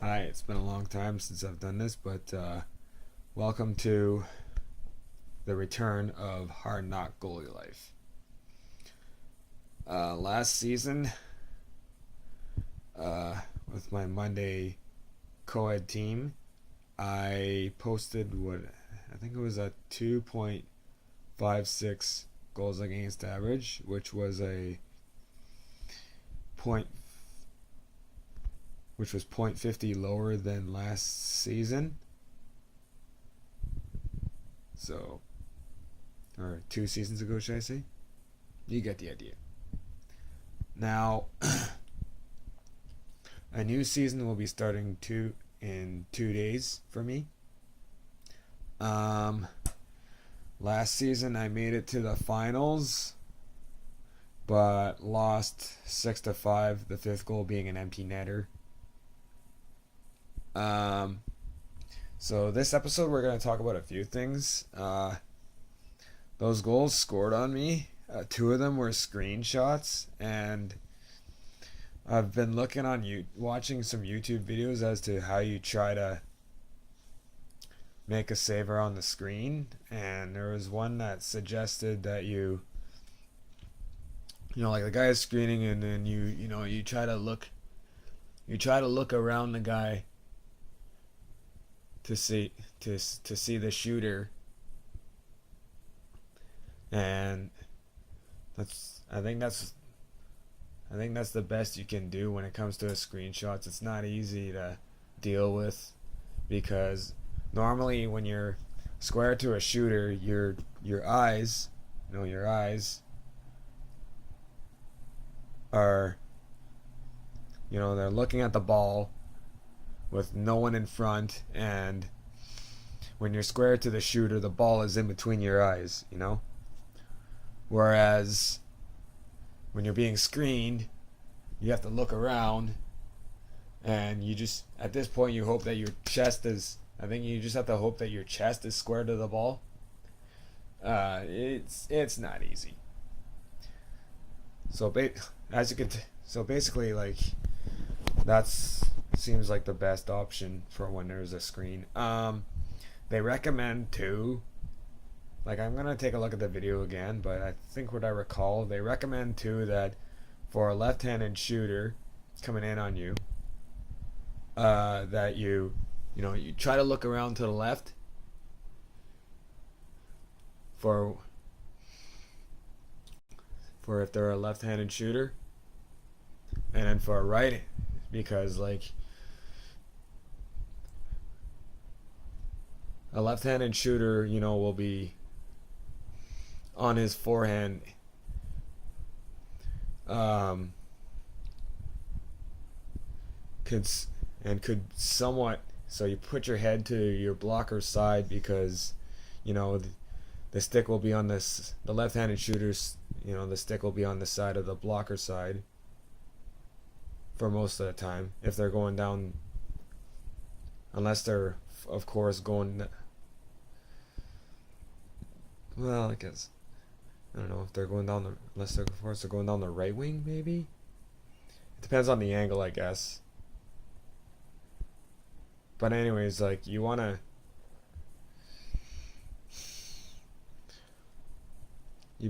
Hi, it's been a long time since I've done this, but welcome to the return of Hard Knock Goalie Life. Last season, with my Monday co-ed team, I posted what I think it was a 2.56 goals against average, which was a point which was .50 lower than last season. So, or 2 seasons ago, should I say? You get the idea. Now, a new season will be starting in 2 days for me. Last season I made it to the finals, but lost 6-5. The fifth goal being an empty netter. So this episode we're going to talk about a few things. Those goals scored on me. Two of them were screenshots, and I've been looking on watching some YouTube videos as to how you try to make a saver on the screen, and there was one that suggested that like the guy is screening, and then you try to look around the guy to see the shooter, and I think that's the best you can do when it comes to screenshots. It's not easy to deal with because normally when you're square to a shooter, your eyes are they're looking at the ball with no one in front, and when you're square to the shooter, the ball is in between your eyes, Whereas when you're being screened, you have to look around, and you just, at this point, you hope that you just have to hope that your chest is square to the ball. It's not easy. So basically, like, that's seems like the best option for when there's a screen. They recommend too, like, I'm gonna take a look at the video again, but I think what I recall, they recommend too that for a left-handed shooter coming in on you, that you try to look around to the left for if they're a left-handed shooter, and then for a right, because like a left-handed shooter, will be on his forehand, could somewhat, so you put your head to your blocker's side because the stick will be on the left-handed shooters, the stick will be on the side of the blocker side for most of the time if they're going down, unless they're of course going, well, I guess I don't know if they're going down unless they're, of course, they're going down the right wing, maybe. It depends on the angle, I guess. But anyways, like, you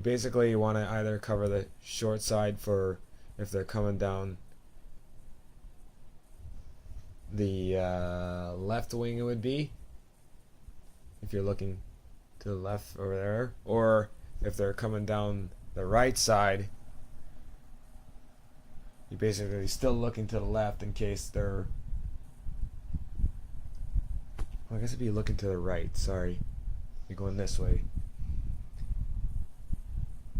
basically want to either cover the short side for if they're coming down the left wing, it would be, if you're looking to the left over there, or if they're coming down the right side, you basically still looking to the left in case they're, well, I guess if you looking to the right, sorry, you're going this way,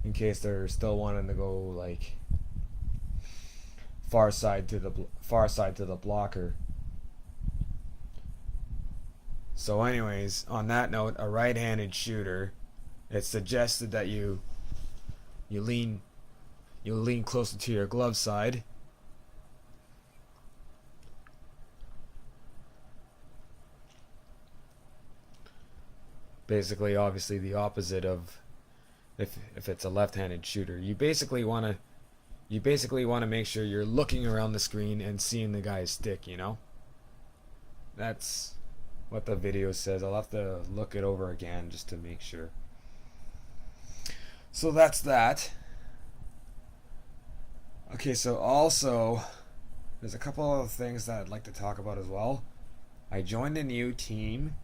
in case they're still wanting to go like far side to the blocker. So anyways, on that note, a right-handed shooter, it's suggested that you lean closer to your glove side. Basically, obviously the opposite of if it's a left-handed shooter. You basically want to make sure you're looking around the screen and seeing the guy's stick, That's what the video says. I'll have to look it over again just to make sure. So that's that. Okay, so also there's a couple of things that I'd like to talk about as well. I joined a new team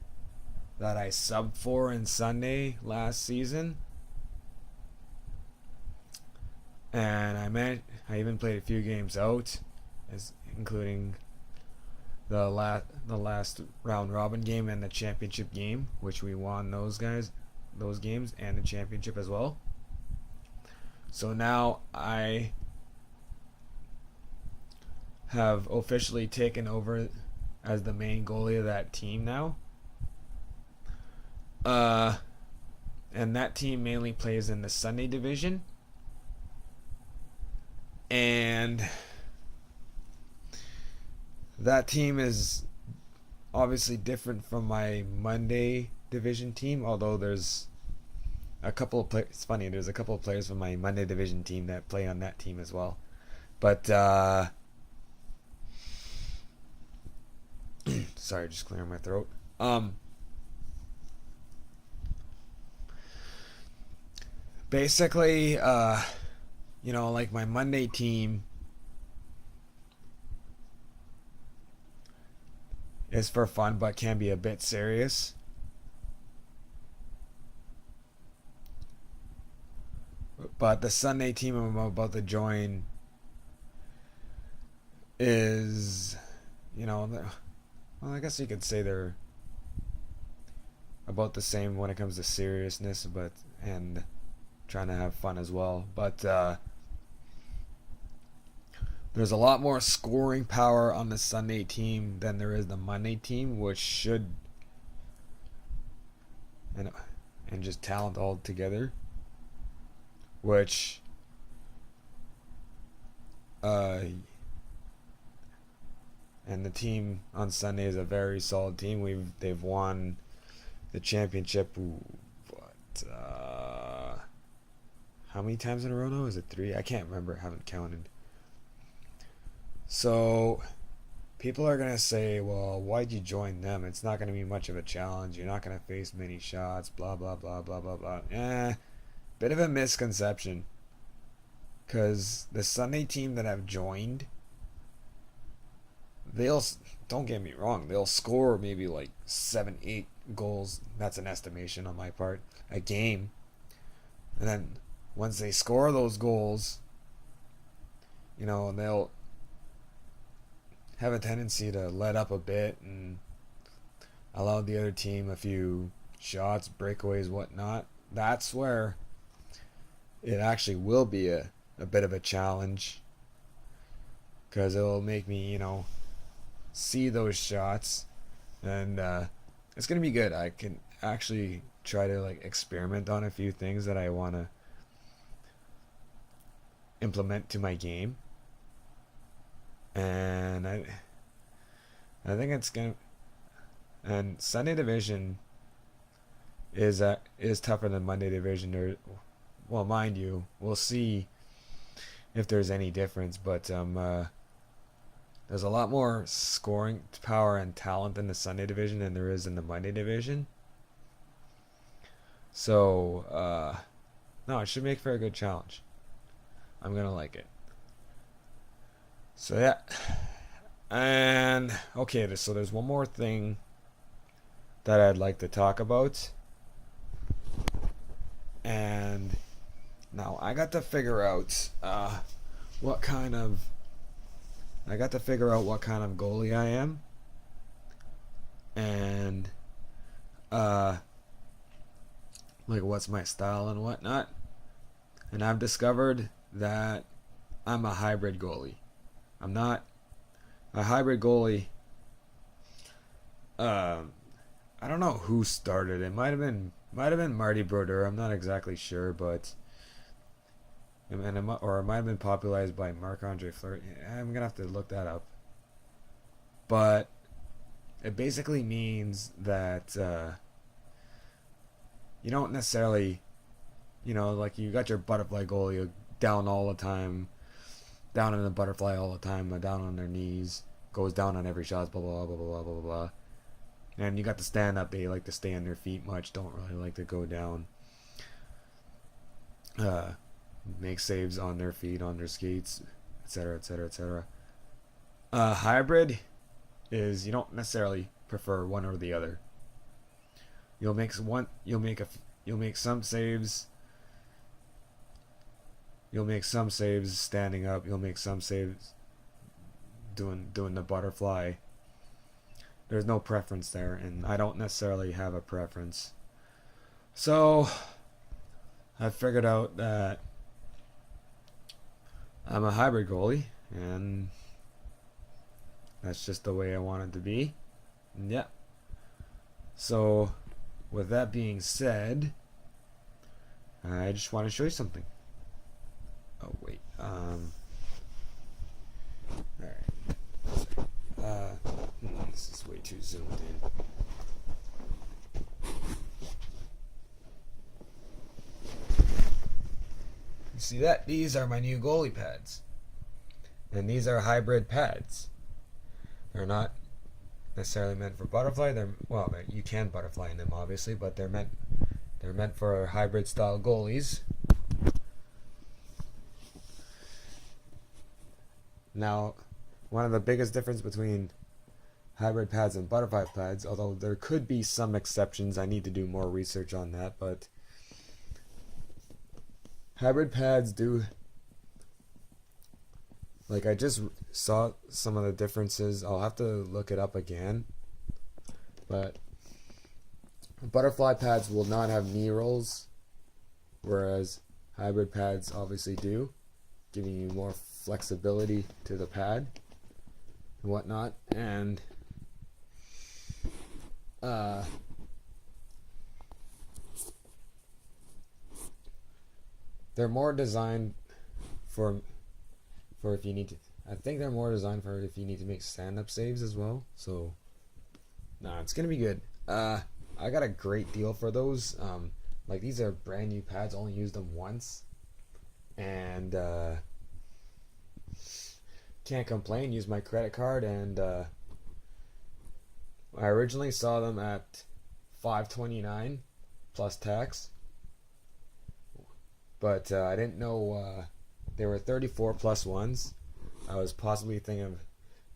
that I subbed for in Sunday last season, and I even played a few games out, as including the last round robin game and the championship game, which we won those games and the championship as well. So now I have officially taken over as the main goalie of that team now. And that team mainly plays in the Sunday division. And that team is obviously different from my Monday division team, although there's a couple of players. It's funny, there's a couple of players from my Monday division team that play on that team as well. But sorry, just clearing my throat. Basically, like my Monday team is for fun but can be a bit serious. But the Sunday team I'm about to join is, well, I guess you could say they're about the same when it comes to seriousness, and trying to have fun as well. But there's a lot more scoring power on the Sunday team than there is the Monday team, which should and just talent all together, which and the team on Sunday is a very solid team. They've won the championship. How many times in a row now? Is it 3? I can't remember. I haven't counted. So people are going to say, well, why'd you join them? It's not going to be much of a challenge. You're not going to face many shots, blah, blah, blah, blah, blah, blah. Bit of a misconception. Because the Sunday team that I've joined, don't get me wrong, they'll score maybe like 7-8 goals. That's an estimation on my part. A game. And then once they score those goals, they'll have a tendency to let up a bit and allow the other team a few shots, breakaways, whatnot. That's where it actually will be a bit of a challenge, because it'll make me, see those shots, and it's going to be good. I can actually try to experiment on a few things that I want to implement to my game, and I think it's gonna. And Sunday division is tougher than Monday division. Well, mind you, we'll see if there's any difference, but there's a lot more scoring power and talent in the Sunday division than there is in the Monday division. So no, it should make for a good challenge. I'm gonna like it. So yeah, and okay, so there's one more thing that I'd like to talk about, and now I got to figure out what kind of goalie I am, and what's my style and whatnot. And I've discovered that I'm a hybrid goalie. I'm not a hybrid goalie. I don't know who started it. It might have been Marty Brodeur. I'm not exactly sure, but it might have been popularized by Marc-Andre Fleury. I'm gonna have to look that up. But it basically means that you don't necessarily, you got your butterfly goalie down all the time, down in the butterfly all the time, down on their knees, goes down on every shot, blah blah blah blah blah blah blah. And you got the stand up, they like to stay on their feet much, don't really like to go down. Make saves on their feet, on their skates, etc., etc., etc. Hybrid is you don't necessarily prefer one or the other. You'll make some saves. You'll make some saves standing up. You'll make some saves doing the butterfly. There's no preference there, and I don't necessarily have a preference. So I figured out that I'm a hybrid goalie, and that's just the way I want it to be. And yeah. So with that being said, I just want to show you something. Oh wait. Alright. This is way too zoomed in. You see that? These are my new goalie pads. And these are hybrid pads. They're not necessarily meant for butterfly. You can butterfly in them obviously, but they're meant for hybrid style goalies. Now, one of the biggest difference between hybrid pads and butterfly pads, although there could be some exceptions, I need to do more research on that, but hybrid pads do, like, I just saw some of the differences. I'll have to look it up again, but butterfly pads will not have knee rolls, whereas hybrid pads obviously do, giving you more flexibility to the pad and whatnot. And they're more designed for if you need to. I think they're more designed for if you need to make stand-up saves as well. So, it's gonna be good. I got a great deal for those. Like, these are brand new pads. Only used them once, and can't complain. Used my credit card, and I originally saw them at $5.29 plus tax, but I didn't know they were 34 plus ones. I was possibly thinking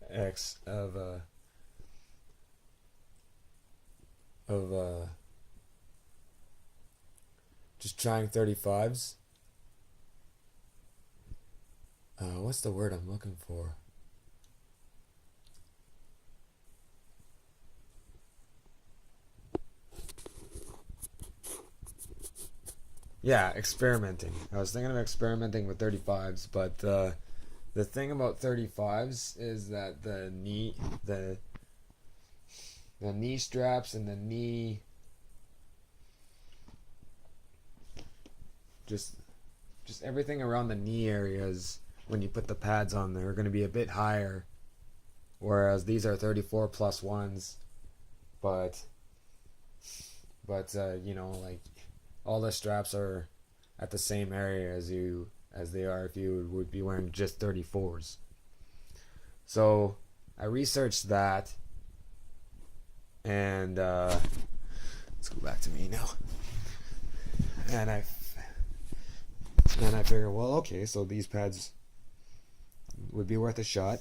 of just trying 35s. What's the word I'm looking for? Yeah, experimenting. I was thinking of experimenting with 35s, but the thing about 35s is that the knee straps and the knee just everything around the knee areas when you put the pads on there are going to be a bit higher, whereas these are 34 plus ones, but like, all the straps are at the same area as they are if you would be wearing just 34s. So I researched that, and let's go back to me now. And I figured, well, okay, so these pads would be worth a shot.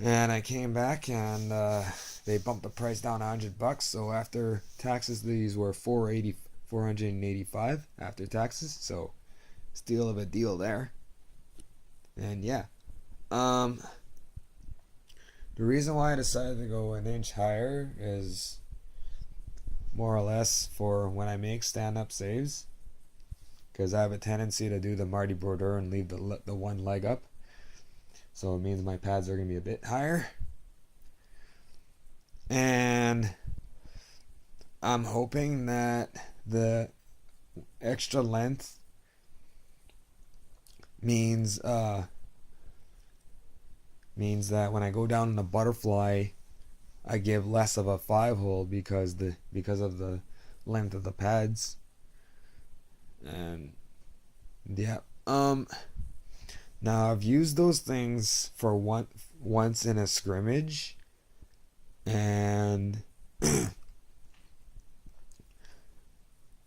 And I came back, and they bumped the price down $100. So after taxes, these were $485 after taxes. So steal of a deal there. And yeah, the reason why I decided to go an inch higher is more or less for when I make stand-up saves, because I have a tendency to do the Marty Brodeur and leave the one leg up. So it means my pads are going to be a bit higher. And I'm hoping that the extra length means that when I go down in the butterfly, I give less of a 5-hole because of the length of the pads. And yeah, now I've used those things for once in a scrimmage, And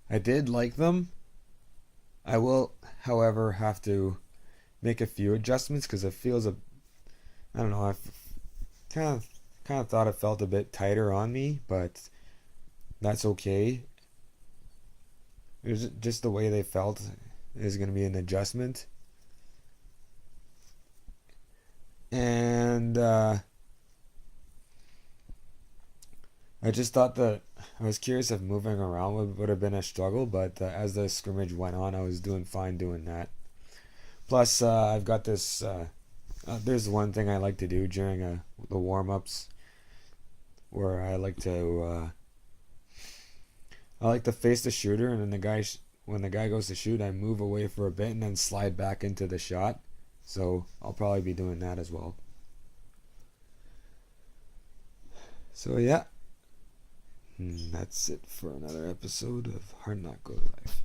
I did like them. I will, however, have to make a few adjustments because it feels I don't know, I kind of thought it felt a bit tighter on me, but that's okay. It was just the way they felt is going to be an adjustment. And I just thought that I was curious if moving around would have been a struggle, but as the scrimmage went on, I was doing fine doing that. Plus, I've got this. There's one thing I like to do during the warm ups, where I like to face the shooter, and then when the guy goes to shoot, I move away for a bit and then slide back into the shot. So I'll probably be doing that as well. So yeah, that's it for another episode of Hard Knock Goalie Life.